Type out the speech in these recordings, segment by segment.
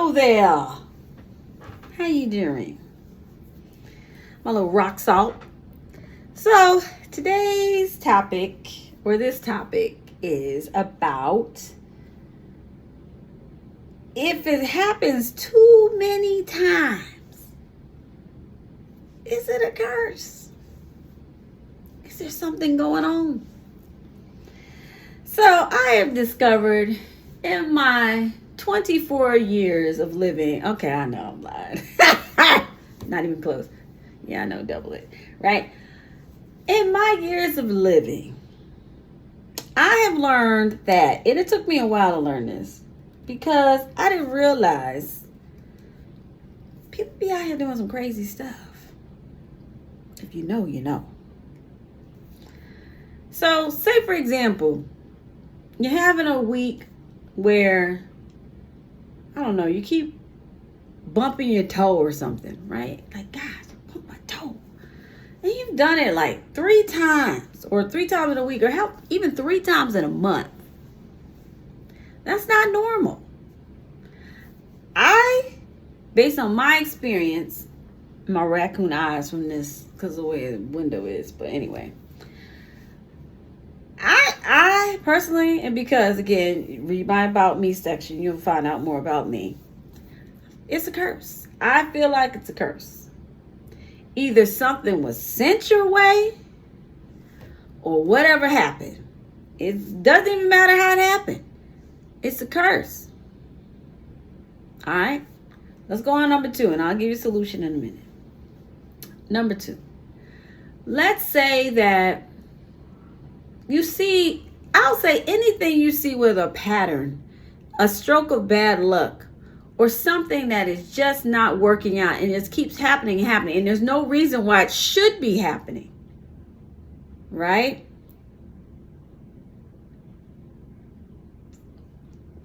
Hello there. How you doing? My little rock salt. So today's topic, or this topic, is about if it happens too many times, is it a curse? Is there something going on? So I have discovered in my 24 years of living, okay, I know I'm lying. Not even close. Yeah, I know, double it, right? In my years of living, I have learned that, and it took me a while to learn this, because I didn't realize people be out here doing some crazy stuff. If you know, you know. So, say for example, you're having a week where, I don't know, you keep bumping your toe or something, right? Like, God, I bumped my toe. And you've done it like 3 times, or 3 times in a week, or hell, even 3 times in a month. That's not normal. Based on my experience, my raccoon eyes from this, because of the way the window is, but anyway. I personally, and because, again, read my About Me section, you'll find out more about me. It's a curse. I feel like it's a curse. Either something was sent your way, or whatever happened. It doesn't even matter how it happened. It's a curse. All right? Let's go on number 2, and I'll give you a solution in a minute. Number 2. Let's say that you see, I'll say anything you see with a pattern, a stroke of bad luck, or something that is just not working out and just keeps happening and happening, and there's no reason why it should be happening, right?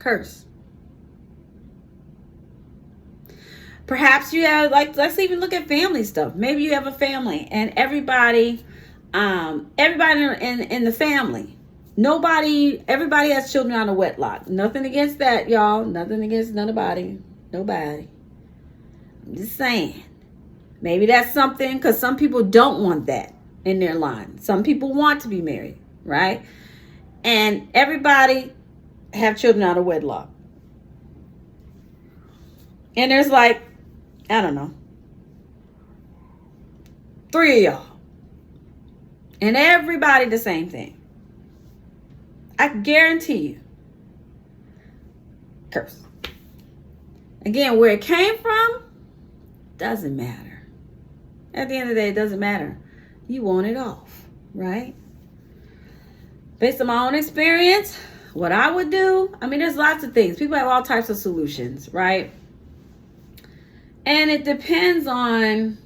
Curse. Perhaps you have, like, let's even look at family stuff. Maybe you have a family and everybody in the family, everybody has children out of wedlock. Nothing against that, y'all. Nothing against nobody. I'm just saying. Maybe that's something, because some people don't want that in their line. Some people want to be married, right? And everybody have children out of wedlock. And there's like, I don't know, 3 of y'all. And everybody the same thing. I guarantee you. Curse. Again, where it came from doesn't matter. At the end of the day, it doesn't matter. You want it off, right? Based on my own experience, what I would do, I mean, there's lots of things. People have all types of solutions, right? And it depends on,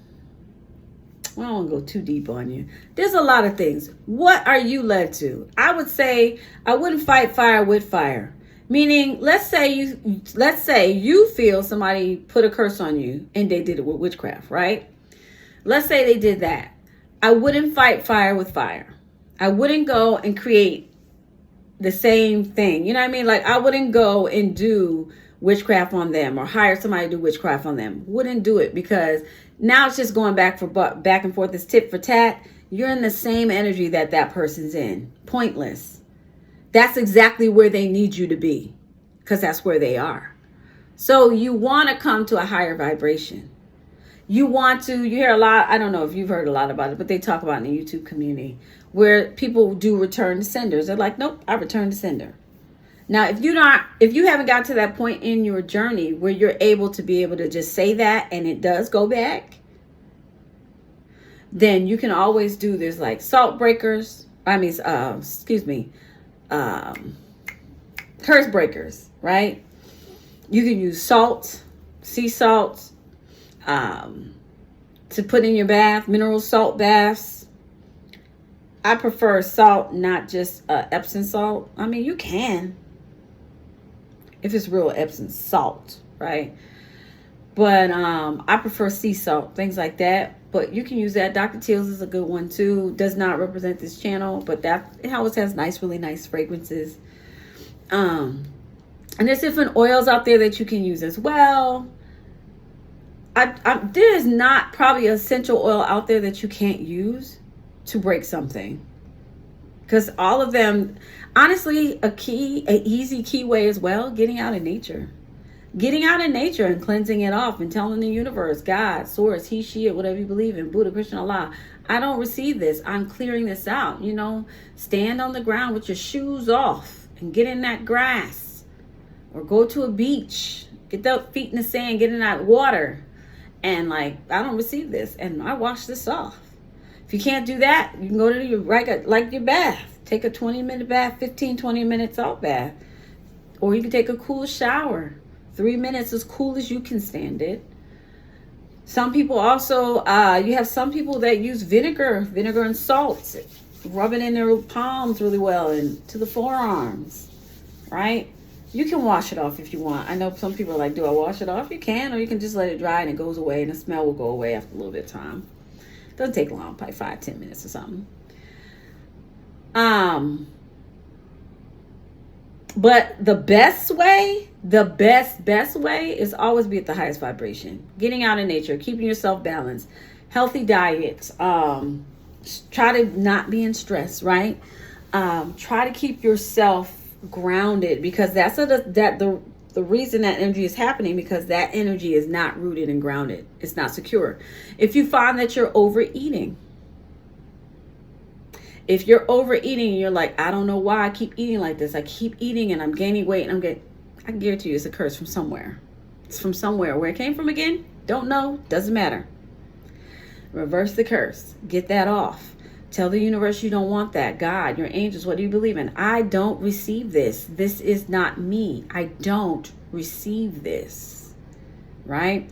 I don't want to go too deep on you. There's a lot of things. What are you led to? I would say I wouldn't fight fire with fire. Meaning, let's say you feel somebody put a curse on you and they did it with witchcraft, right? Let's say they did that. I wouldn't fight fire with fire. I wouldn't go and create the same thing. You know what I mean? Like, I wouldn't go and do witchcraft on them or hire somebody to do witchcraft on them. Wouldn't do it, because now it's just going back and forth. It's tit for tat. You're in the same energy that person's in. Pointless. That's exactly where they need you to be, because that's where they are. So you want to come to a higher vibration. You hear a lot, I don't know if you've heard a lot about it, but they talk about it in the YouTube community, where people do return to senders. They're like, nope, I return to sender. Now, if you haven't got to that point in your journey where you're able to just say that and it does go back, then you can always do, there's like salt breakers. Curse breakers, right? You can use salt, sea salt, to put in your bath, mineral salt baths. I prefer salt, not just Epsom salt. I mean, you can, if it's real Epsom salt, right? But I prefer sea salt, things like that. But you can use that. Dr. Teal's is a good one too. Does not represent this channel, but it always has really nice fragrances. And there's different oils out there that you can use as well. There is not probably an essential oil out there that you can't use to break something. Because all of them, honestly, an easy key way as well, getting out in nature. Getting out in nature and cleansing it off and telling the universe, God, source, he, she, or whatever you believe in, Buddha, Christian, Allah, I don't receive this. I'm clearing this out. Stand on the ground with your shoes off and get in that grass. Or go to a beach. Get the feet in the sand, get in that water. And I don't receive this. And I wash this off. If you can't do that, you can go to your bath. Take a 20-minute bath, 15, 20 minutes out bath. Or you can take a cool shower. 3 minutes, as cool as you can stand it. Some people also, you have some people that use vinegar and salt. Rub it in their palms really well and to the forearms, right? You can wash it off if you want. I know some people are like, do I wash it off? You can, or you can just let it dry and it goes away and the smell will go away after a little bit of time. Doesn't take long, probably 5-10 minutes or something. But the best way is always be at the highest vibration. Getting out in nature, keeping yourself balanced, healthy diets, try to not be in stress, right? Try to keep yourself grounded, because that's the reason that energy is happening, because that energy is not rooted and grounded. It's not secure. If you find that you're overeating, if you're overeating and you're like, I don't know why I keep eating like this. I keep eating and I'm gaining weight and I can guarantee you it's a curse from somewhere. It's from somewhere. Where it came from again? Don't know. Doesn't matter. Reverse the curse. Get that off. Tell the universe you don't want that. God, your angels, what do you believe in? I don't receive this. This is not me. I don't receive this. Right?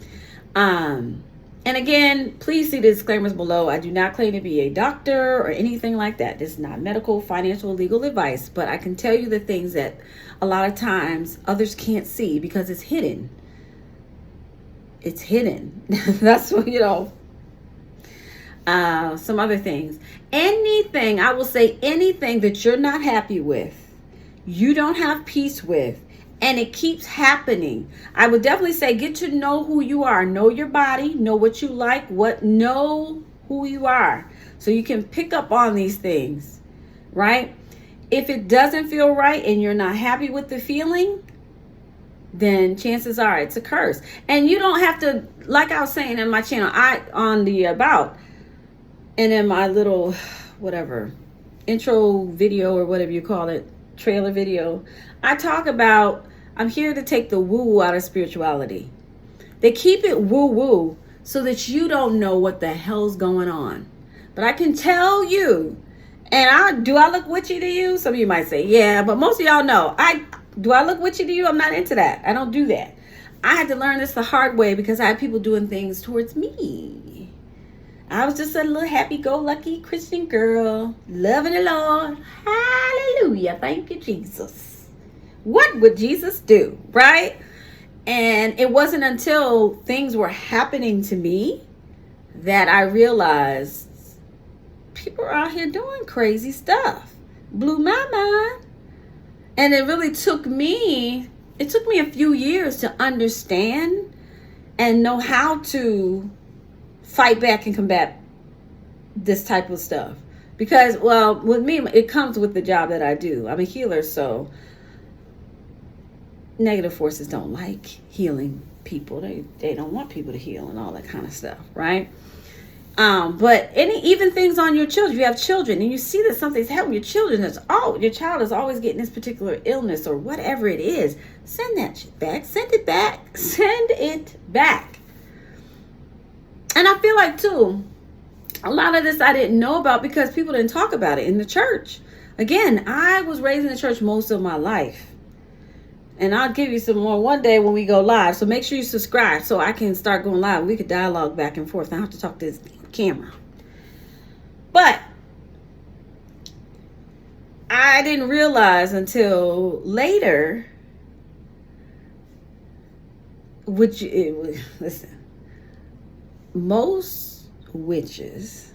And again, please see the disclaimers below. I do not claim to be a doctor or anything like that. This is not medical, financial, legal advice. But I can tell you the things that a lot of times others can't see because it's hidden. It's hidden. That's what, some other things. Anything, I will say anything that you're not happy with, you don't have peace with, and it keeps happening, I would definitely say get to know who you are. Know your body. Know what you like. Know who you are. So you can pick up on these things, right? If it doesn't feel right and you're not happy with the feeling, then chances are it's a curse. And you don't have to, like I was saying in my channel, on the about, and in my little, whatever, intro video or whatever you call it, trailer video, I talk about, I'm here to take the woo-woo out of spirituality. They keep it woo-woo so that you don't know what the hell's going on. But I can tell you, and do I look witchy to you? Some of you might say, yeah, but most of y'all know, do I look witchy to you? I'm not into that. I don't do that. I had to learn this the hard way because I had people doing things towards me. I was just a little happy-go-lucky Christian girl, loving the Lord. Hallelujah. Thank you, Jesus. What would Jesus do, right? And it wasn't until things were happening to me that I realized people are out here doing crazy stuff. Blew my mind. And it really took me a few years to understand and know how to fight back and combat this type of stuff. Because, well, with me, it comes with the job that I do. I'm a healer, so negative forces don't like healing people. They don't want people to heal and all that kind of stuff, right? But even things on your children, you have children and you see that something's happening with your children, your child is always getting this particular illness or whatever it is, send that shit back. Send it back. And I feel like too, a lot of this I didn't know about because people didn't talk about it in the church. Again, I was raised in the church most of my life. And I'll give you some more one day when we go live. So make sure you subscribe so I can start going live. We could dialogue back and forth. I have to talk to this camera. But I didn't realize until later, listen, most witches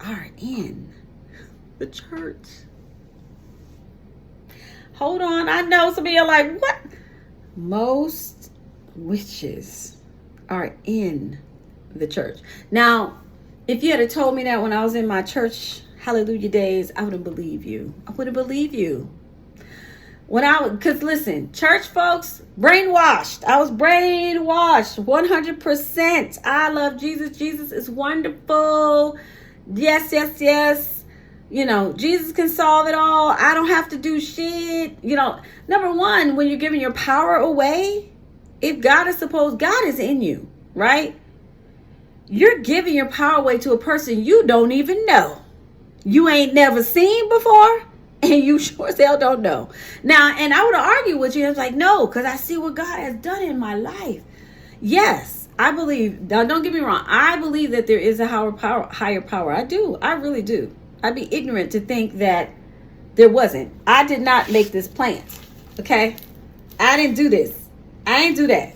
are in the church. Hold on. I know some of you are like, what? Most witches are in the church. Now, if you had told me that when I was in my church hallelujah days, I wouldn't believe you. I wouldn't believe you. Because listen, church folks, brainwashed. I was brainwashed 100%. I love Jesus. Jesus is wonderful. Yes, yes, yes. Jesus can solve it all. I don't have to do shit. Number one, when you're giving your power away, if God is in you, right? You're giving your power away to a person you don't even know. You ain't never seen before, and you sure as hell don't know. Now, and I would argue with you. I was like, no, because I see what God has done in my life. Yes, I believe. Now, don't get me wrong. I believe that there is a higher power. I do. I really do. I'd be ignorant to think that there wasn't. I did not make this plant. Okay? I didn't do this. I ain't do that.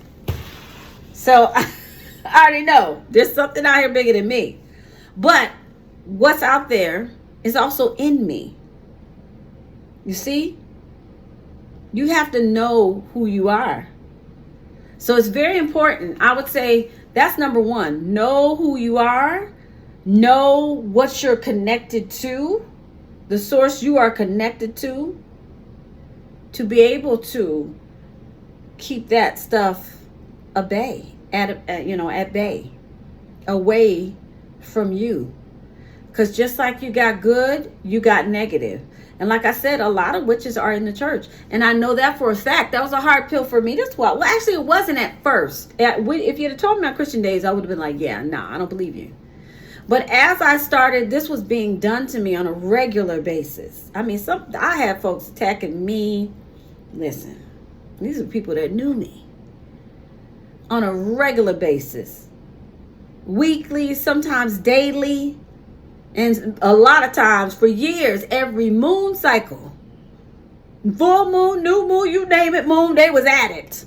So I already know there's something out here bigger than me. But what's out there is also in me. You see? You have to know who you are. So it's very important. I would say that's number one. Know who you are. Know what you're connected to. The source you are connected to be able to keep that stuff at bay, away from you. Because just like you got good, you got negative. And like I said, a lot of witches are in the church. And I know that for a fact. That was a hard pill for me. That's why. Well, actually, it wasn't at first. If you had told me my Christian days, I would have been like, yeah, I don't believe you. But as I started, this was being done to me on a regular basis. I mean, I had folks attacking me. Listen, these are people that knew me on a regular basis. Weekly, sometimes daily. And a lot of times for years, every moon cycle, full moon, new moon, you name it, moon, they was at it.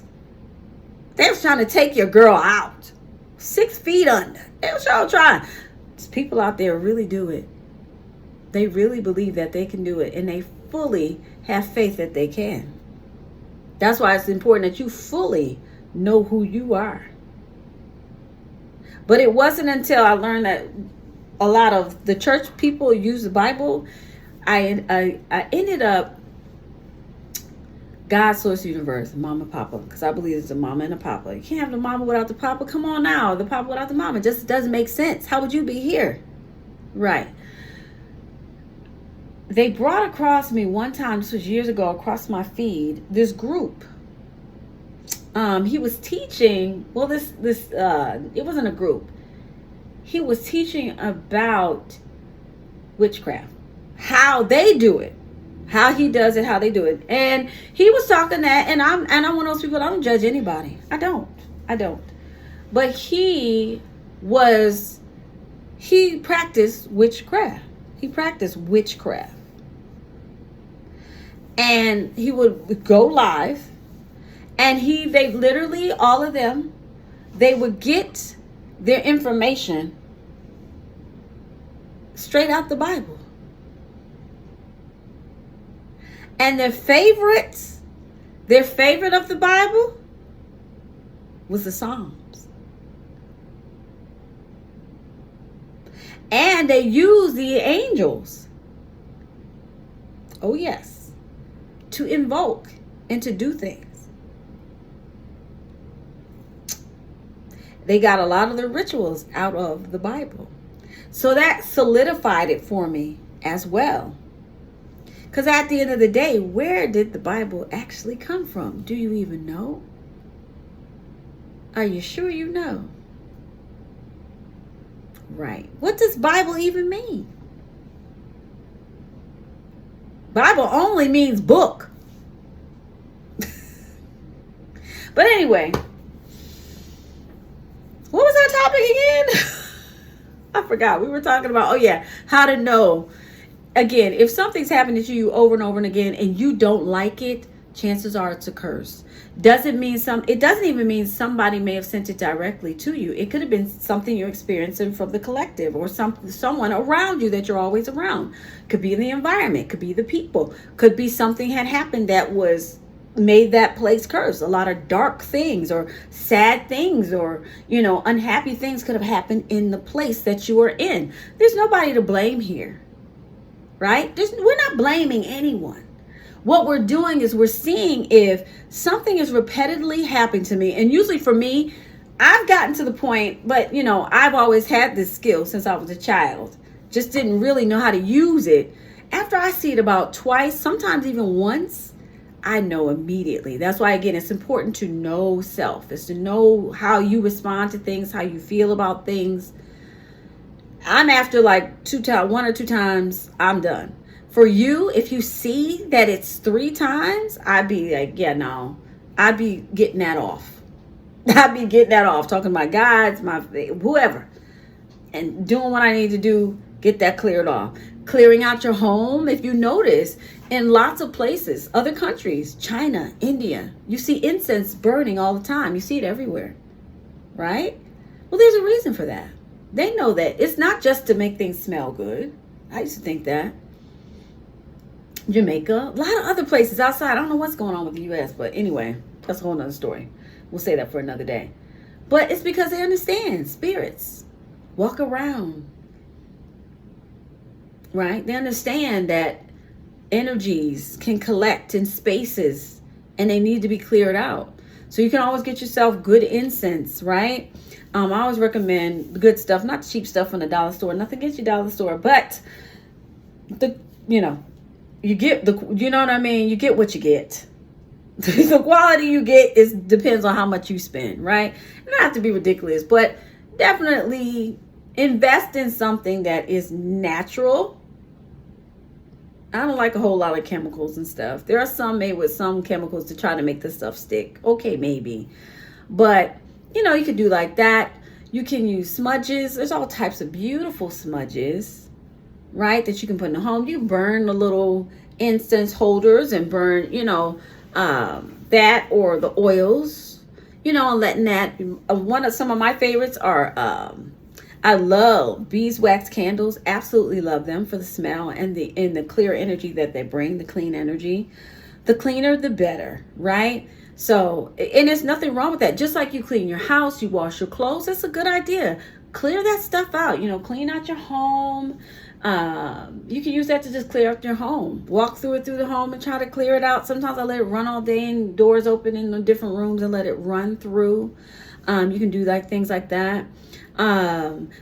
They was trying to take your girl out. 6 feet under. They was all trying. There's people out there really do it. They really believe that they can do it. And they fully have faith that they can. That's why it's important that you fully know who you are. But it wasn't until I learned that a lot of the church people use the Bible, I ended up God, source, universe, mama, papa, because I believe it's a mama and a papa. You can't have the mama without the papa. Come on now, the papa without the mama just doesn't make sense. How would you be here? Right. They brought across me one time, this was years ago, across my feed, this group. He was teaching, well, it wasn't a group. He was teaching about witchcraft, how they do it, how he does it, how they do it. And he was talking that, and I'm one of those people, I don't judge anybody. I don't. But he practiced witchcraft. And he would go live, and they literally, all of them, they would get their information straight out the Bible. And their favorite of the Bible was the Psalms. And they used the angels, oh yes, to invoke and to do things. They got a lot of the rituals out of the Bible. So that solidified it for me as well. Because at the end of the day, where did the Bible actually come from? Do you even know? Are you sure you know? Right. What does Bible even mean? Bible only means book. But anyway, what was our topic again? I forgot. We were talking about, how to know. Again, if something's happening to you over and over and again and you don't like it, chances are it's a curse. It doesn't even mean somebody may have sent it directly to you. It could have been something you're experiencing from the collective, or someone around you that you're always around. Could be the environment, could be the people, could be something had happened that was made that place cursed. A lot of dark things or sad things or, unhappy things could have happened in the place that you are in. There's nobody to blame here, right? We're not blaming anyone. What we're doing is we're seeing if something is repeatedly happening to me. And usually for me, I've gotten to the point, but I've always had this skill since I was a child. Just didn't really know how to use it. After I see it about twice, sometimes even once, I know immediately. That's why, again, it's important to know self. It's to know how you respond to things, how you feel about things. I'm after like one or two times, I'm done. For you, if you see that it's 3 times, I'd be like, yeah, no. I'd be getting that off. Talking to my guides, my whoever. And doing what I need to do, get that cleared off. Clearing out your home, if you notice, in lots of places, other countries, China, India, you see incense burning all the time. You see it everywhere, right? Well, there's a reason for that. They know that it's not just to make things smell good. I used to think that. Jamaica, a lot of other places outside. I don't know what's going on with the U.S., but anyway, that's a whole nother story. We'll say that for another day. But it's because they understand spirits walk around, right? They understand that energies can collect in spaces and they need to be cleared out. So you can always get yourself good incense, right? I always recommend good stuff, not cheap stuff from the dollar store. Nothing against your dollar store, but you get you know what I mean? You get what you get. The quality you get depends on how much you spend, right? It doesn't have to be ridiculous, but definitely invest in something that is natural. I don't like a whole lot of chemicals and stuff. There are some made with some chemicals to try to make this stuff stick. Okay, maybe. But, you could do like that. You can use smudges. There's all types of beautiful smudges, right, that you can put in the home. You burn the little incense holders and burn, that or the oils, and letting that. Some of my favorites are, I love beeswax candles. Absolutely love them for the smell and the clear energy that they bring, the clean energy. The cleaner, the better, right? So, and there's nothing wrong with that. Just like you clean your house, you wash your clothes, that's a good idea. Clear that stuff out, clean out your home. You can use that to just clear up your home. Walk through the home and try to clear it out. Sometimes I let it run all day and doors open in the different rooms and let it run through. You can do things like that.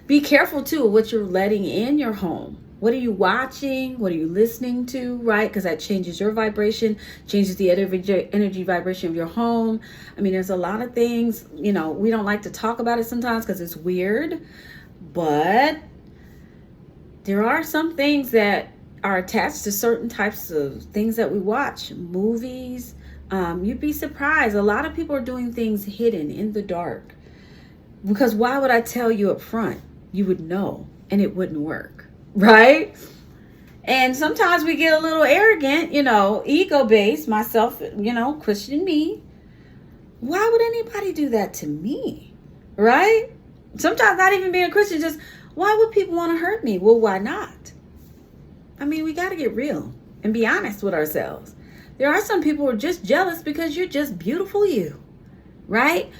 Be careful too what you're letting in your home. What are you watching? What are you listening to? Right? Because that changes your vibration, changes the energy vibration of your home. I mean, there's a lot of things, we don't like to talk about it sometimes because it's weird, but there are some things that are attached to certain types of things that we watch, movies. You'd be surprised. A lot of people are doing things hidden in the dark. Because why would I tell you up front? You would know and it wouldn't work, right? And sometimes we get a little arrogant, ego-based, myself, Christian me. Why would anybody do that to me, right? Sometimes not even being a Christian, just why would people want to hurt me? Well, why not? I mean, we got to get real and be honest with ourselves. There are some people who are just jealous because you're just beautiful you, right?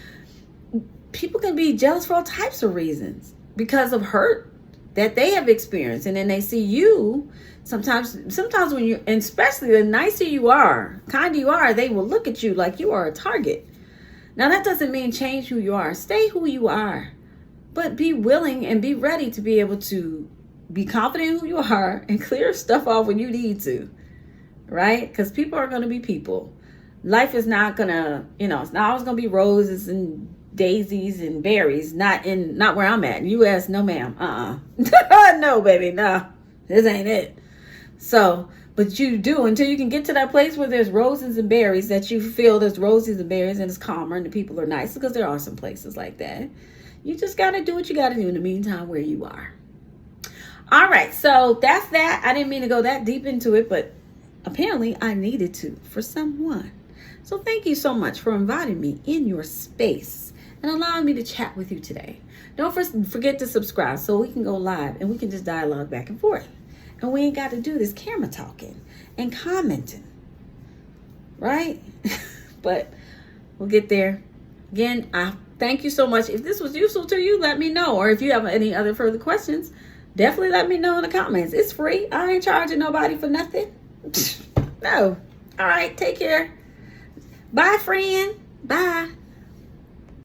People can be jealous for all types of reasons because of hurt that they have experienced. And then they see you sometimes when you, and especially the nicer you are, kinder you are, they will look at you like you are a target. Now that doesn't mean change who you are. Stay who you are, but be willing and be ready to be able to be confident in who you are and clear stuff off when you need to, right? Because people are going to be people. Life is not going to, it's not always going to be roses and daisies and berries. Not where I'm at. U.S., no ma'am. No, baby, no. This ain't it. So, but you do until you can get to that place where there's roses and berries, that you feel there's roses and berries and it's calmer and the people are nice, because there are some places like that. You just got to do what you got to do in the meantime where you are. All right, so that's that. I didn't mean to go that deep into it, but apparently I needed to for someone. So thank you so much for inviting me in your space and allowing me to chat with you today. Don't forget to subscribe so we can go live and we can just dialogue back and forth. And we ain't got to do this camera talking and commenting, right? but we'll get there. Again, I thank you so much. If this was useful to you, let me know. Or if you have any other further questions, definitely let me know in the comments. It's free. I ain't charging nobody for nothing. No. All right. Take care. Bye, friend. Bye.